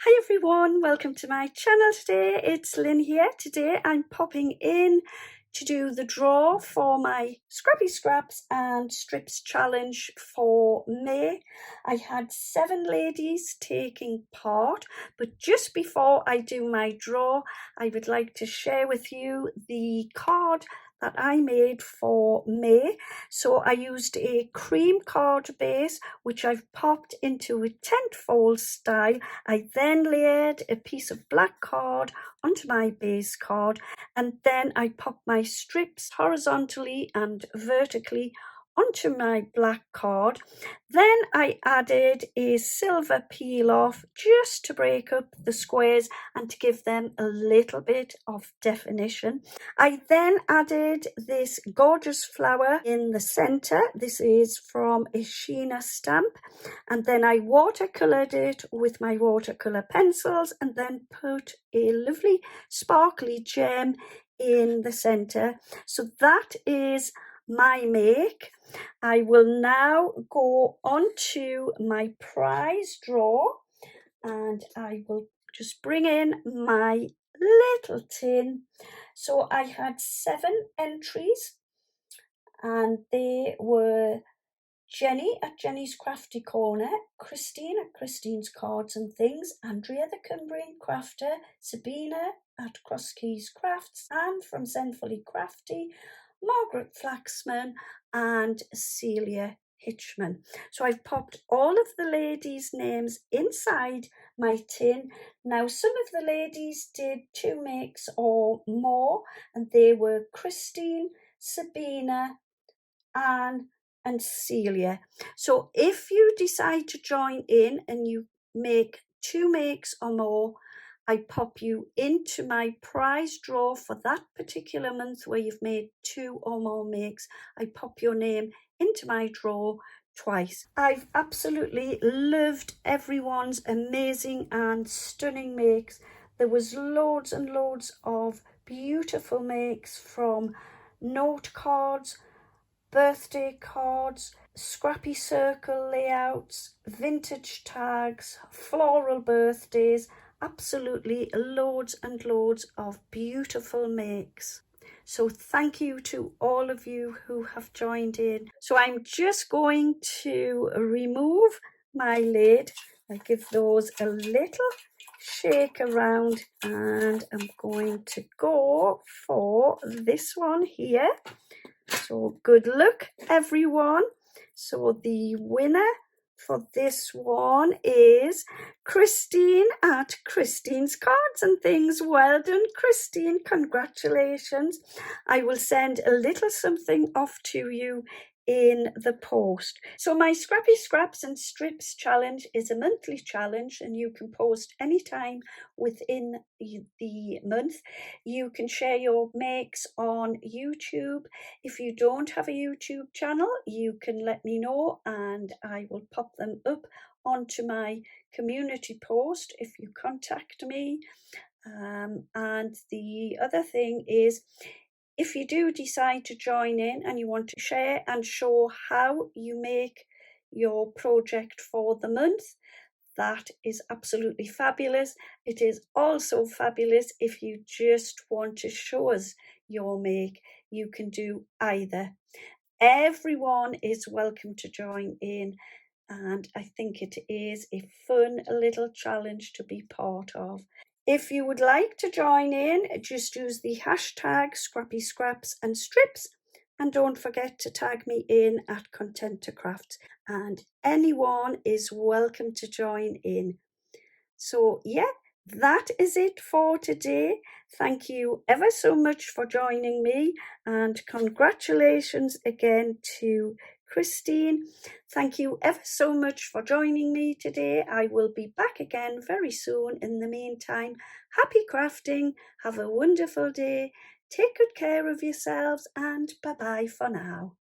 Hi everyone, welcome to my channel today. It's Lynn here. Today I'm popping in to do the draw for my Scrappy Scraps and Strips challenge for May. I had 7 ladies taking part, but just before I do my draw, I would like to share with you the card that I made for May. So I used a cream card base, which I've popped into a tent fold style. I then layered a piece of black card onto my base card, and then I popped my strips horizontally and vertically onto my black card. Then I added a silver peel off just to break up the squares and to give them a little bit of definition. I then added this gorgeous flower in the center. This is from a Sheena stamp, and then I watercolored it with my watercolor pencils and then put a lovely sparkly gem in the center. So that is my make. I will now go on to my prize draw, and I will just bring in my little tin. So I had 7 entries, and they were Jenny at Jenny's Crafty Corner, Christine at Christine's Cards and Things, Andrea the Cumbrian Crafter, Sabina at Cross Keys Crafts, Anne from Zenfully Crafty, Margaret Flaxman and Celia Hitchman. So I've popped all of the ladies' names inside my tin. Now some of the ladies did 2 makes or more, and they were Christine, Sabina, Anne and Celia. So if you decide to join in and you make 2 makes or more, I pop you into my prize draw for that particular month where you've made 2 or more makes. I pop your name into my draw twice. I've absolutely loved everyone's amazing and stunning makes. There was loads and loads of beautiful makes, from note cards, birthday cards, scrappy circle layouts, vintage tags, floral birthdays, absolutely loads and loads of beautiful makes. So thank you to all of you who have joined in. So I'm just going to remove my lid. I give those a little shake around, and I'm going to go for this one here. So good luck everyone. So the winner for this one is Christine at Christine's Cards and Things. Well done, Christine, congratulations. I will send a little something off to you in the post. So my Scrappy Scraps and Strips challenge is a monthly challenge, and you can post anytime within the month. You can share your makes on YouTube. If you don't have a YouTube channel, you can let me know and I will pop them up onto my community post if you contact me. And the other thing is, if you do decide to join in and you want to share and show how you make your project for the month, that is absolutely fabulous. It is also fabulous if you just want to show us your make. You can do either. Everyone is welcome to join in, and I think it is a fun little challenge to be part of. If you would like to join in, just use the hashtag Scrappy Scraps and Strips, and don't forget to tag me in at Content to Crafts, and anyone is welcome to join in. So yeah, that is it for today. Thank you ever so much for joining me, and congratulations again to Christine. Thank you ever so much for joining me today. I will be back again very soon. In the meantime, happy crafting, have a wonderful day, take good care of yourselves, and bye bye for now.